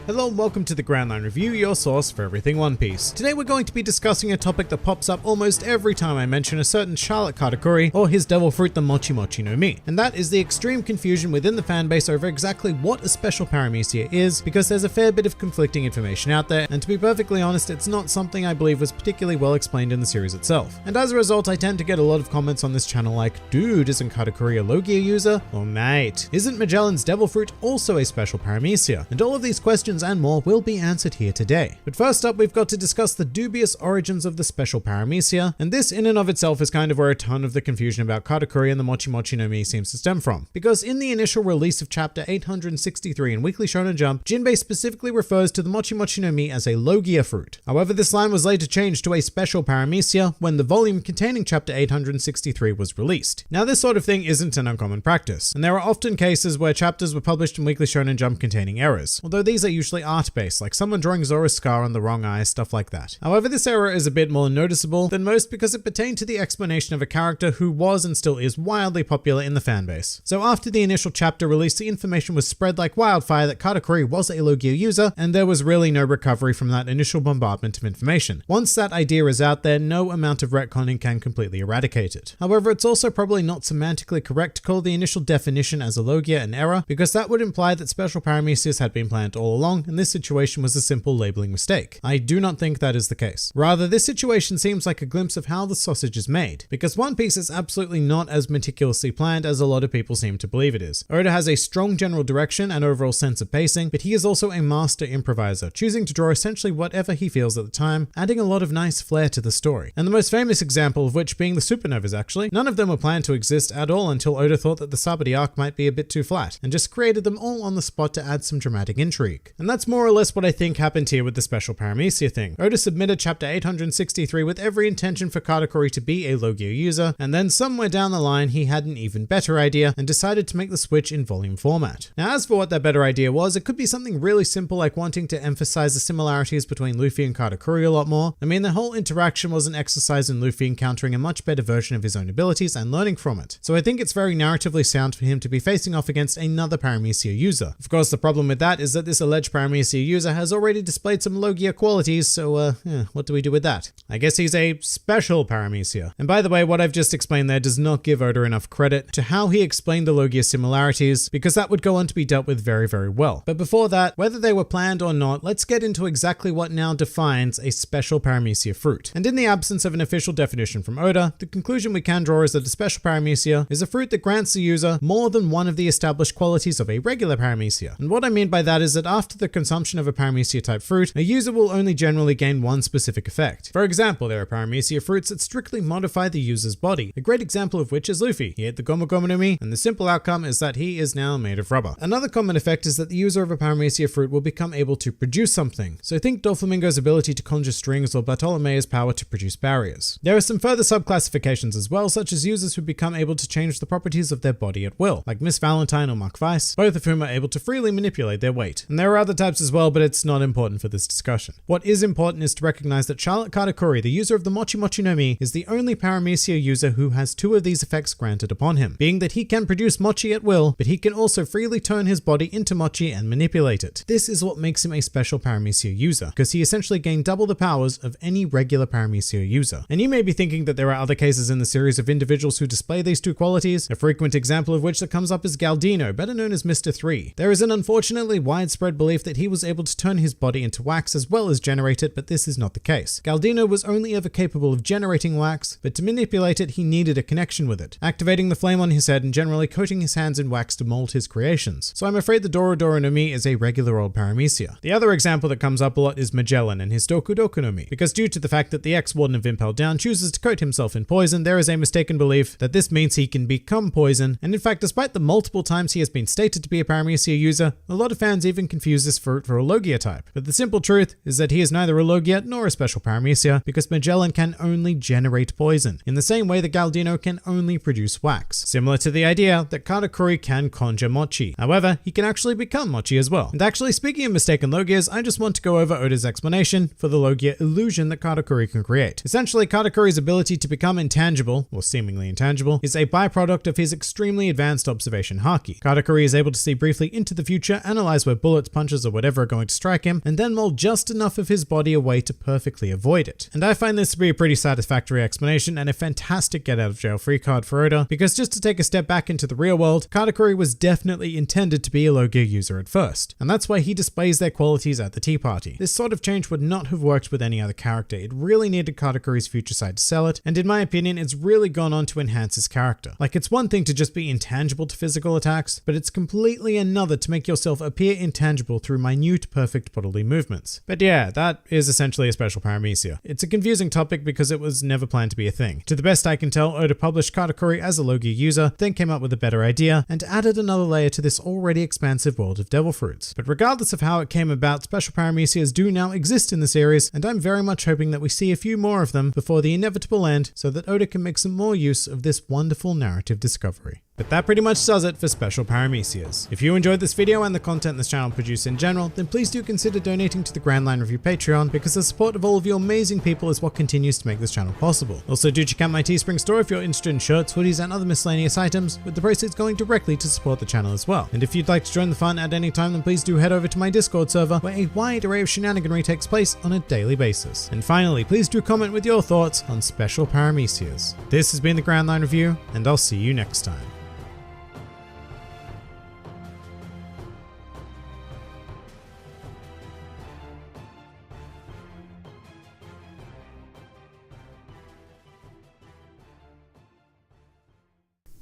Hello and welcome to the Grand Line Review, your source for everything One Piece. Today we're going to be discussing a topic that pops up almost every time I mention a certain Charlotte Katakuri or his devil fruit, the Mochi Mochi no Mi, and that is the extreme confusion within the fanbase over exactly what a special Paramecia is, because there's a fair bit of conflicting information out there, and to be perfectly honest, it's not something I believe was particularly well explained in the series itself. And as a result, I tend to get a lot of comments on this channel like, dude, isn't Katakuri a Logia user? Or mate, isn't Magellan's devil fruit also a special Paramecia? And all of these questions and more will be answered here today. But first up, we've got to discuss the dubious origins of the special Paramecia, and this in and of itself is kind of where a ton of the confusion about Katakuri and the Mochi Mochi no Mi seems to stem from. Because in the initial release of chapter 863 in Weekly Shonen Jump, Jinbei specifically refers to the Mochi Mochi no Mi as a Logia fruit. However, this line was later changed to a special Paramecia when the volume containing chapter 863 was released. Now this sort of thing isn't an uncommon practice, and there are often cases where chapters were published in Weekly Shonen Jump containing errors, although these are usually art-based, like someone drawing Zora's scar on the wrong eye, stuff like that. However, this error is a bit more noticeable than most because it pertained to the explanation of a character who was and still is wildly popular in the fanbase. So after the initial chapter release, the information was spread like wildfire that Katakuri was a Logia user, and there was really no recovery from that initial bombardment of information. Once that idea is out there, no amount of retconning can completely eradicate it. However, it's also probably not semantically correct to call the initial definition as a Logia an error, because that would imply that special Paramecias had been planned all along, and this situation was a simple labeling mistake. I do not think that is the case. Rather, this situation seems like a glimpse of how the sausage is made, because One Piece is absolutely not as meticulously planned as a lot of people seem to believe it is. Oda has a strong general direction and overall sense of pacing, but he is also a master improviser, choosing to draw essentially whatever he feels at the time, adding a lot of nice flair to the story. And the most famous example of which being the supernovas actually. None of them were planned to exist at all until Oda thought that the Sabari arc might be a bit too flat, and just created them all on the spot to add some dramatic intrigue. And that's more or less what I think happened here with the special Paramecia thing. Oda submitted chapter 863 with every intention for Katakuri to be a Logia user, and then somewhere down the line he had an even better idea and decided to make the switch in volume format. Now as for what that better idea was, it could be something really simple like wanting to emphasize the similarities between Luffy and Katakuri a lot more. I mean, the whole interaction was an exercise in Luffy encountering a much better version of his own abilities and learning from it. So I think it's very narratively sound for him to be facing off against another Paramecia user. Of course, the problem with that is that this alleged Paramecia user has already displayed some Logia qualities, so what do we do with that? I guess he's a special Paramecia. And by the way, what I've just explained there does not give Oda enough credit to how he explained the Logia similarities, because that would go on to be dealt with very, very well. But before that, whether they were planned or not, let's get into exactly what now defines a special Paramecia fruit. And in the absence of an official definition from Oda, the conclusion we can draw is that a special Paramecia is a fruit that grants the user more than one of the established qualities of a regular Paramecia. And what I mean by that is that after the consumption of a Paramecia type fruit, a user will only generally gain one specific effect. For example, there are Paramecia fruits that strictly modify the user's body, a great example of which is Luffy. He ate the Gomu Gomu no Mi, and the simple outcome is that he is now made of rubber. Another common effect is that the user of a Paramecia fruit will become able to produce something. So think Doflamingo's ability to conjure strings or Bartolomeo's power to produce barriers. There are some further subclassifications as well, such as users who become able to change the properties of their body at will, like Miss Valentine or Mark Weiss, both of whom are able to freely manipulate their weight. And there are other types as well, but it's not important for this discussion. What is important is to recognize that Charlotte Katakuri, the user of the Mochi Mochi no Mi, is the only Paramecia user who has two of these effects granted upon him, being that he can produce Mochi at will, but he can also freely turn his body into Mochi and manipulate it. This is what makes him a special Paramecia user, because he essentially gained double the powers of any regular Paramecia user. And you may be thinking that there are other cases in the series of individuals who display these two qualities, a frequent example of which that comes up is Galdino, better known as Mr. 3. There is an unfortunately widespread belief that he was able to turn his body into wax as well as generate it, but this is not the case. Galdino was only ever capable of generating wax, but to manipulate it he needed a connection with it, activating the flame on his head and generally coating his hands in wax to mold his creations. So I'm afraid the Doro Doro no Mi is a regular old Paramecia. The other example that comes up a lot is Magellan and his Doku Doku no Mi, because due to the fact that the ex-warden of Impel Down chooses to coat himself in poison, there is a mistaken belief that this means he can become poison, and in fact despite the multiple times he has been stated to be a Paramecia user, a lot of fans even confuse this fruit for a Logia type. But the simple truth is that he is neither a Logia nor a special Paramecia, because Magellan can only generate poison, in the same way that Galdino can only produce wax, similar to the idea that Katakuri can conjure Mochi. However, he can actually become Mochi as well. And actually, speaking of mistaken Logias, I just want to go over Oda's explanation for the Logia illusion that Katakuri can create. Essentially, Katakuri's ability to become intangible, or seemingly intangible, is a byproduct of his extremely advanced observation haki. Katakuri is able to see briefly into the future, analyze where bullets, punches, soldiers or whatever are going to strike him, and then mold just enough of his body away to perfectly avoid it. And I find this to be a pretty satisfactory explanation and a fantastic get out of jail free card for Oda, because just to take a step back into the real world, Katakuri was definitely intended to be a low gear user at first, and that's why he displays their qualities at the tea party. This sort of change would not have worked with any other character. It really needed Katakuri's future side to sell it, and in my opinion, it's really gone on to enhance his character. Like, it's one thing to just be intangible to physical attacks, but it's completely another to make yourself appear intangible through minute, perfect bodily movements. But yeah, that is essentially a special paramecia. It's a confusing topic because it was never planned to be a thing. To the best I can tell, Oda published Katakuri as a low gear user, then came up with a better idea, and added another layer to this already expansive world of devil fruits. But regardless of how it came about, special paramecias do now exist in the series, and I'm very much hoping that we see a few more of them before the inevitable end, so that Oda can make some more use of this wonderful narrative discovery. But that pretty much does it for special paramecias. If you enjoyed this video and the content this channel produces in general, then please do consider donating to the Grand Line Review Patreon, because the support of all of you amazing people is what continues to make this channel possible. Also, do check out my Teespring store if you're interested in shirts, hoodies, and other miscellaneous items, with the proceeds going directly to support the channel as well. And if you'd like to join the fun at any time, then please do head over to my Discord server, where a wide array of shenaniganry takes place on a daily basis. And finally, please do comment with your thoughts on special paramecias. This has been the Grand Line Review, and I'll see you next time.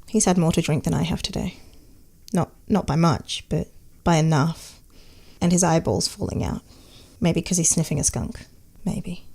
He's had more to drink than I have today. Not by much, but by enough. And his eyeball's falling out. Maybe because he's sniffing a skunk. Maybe.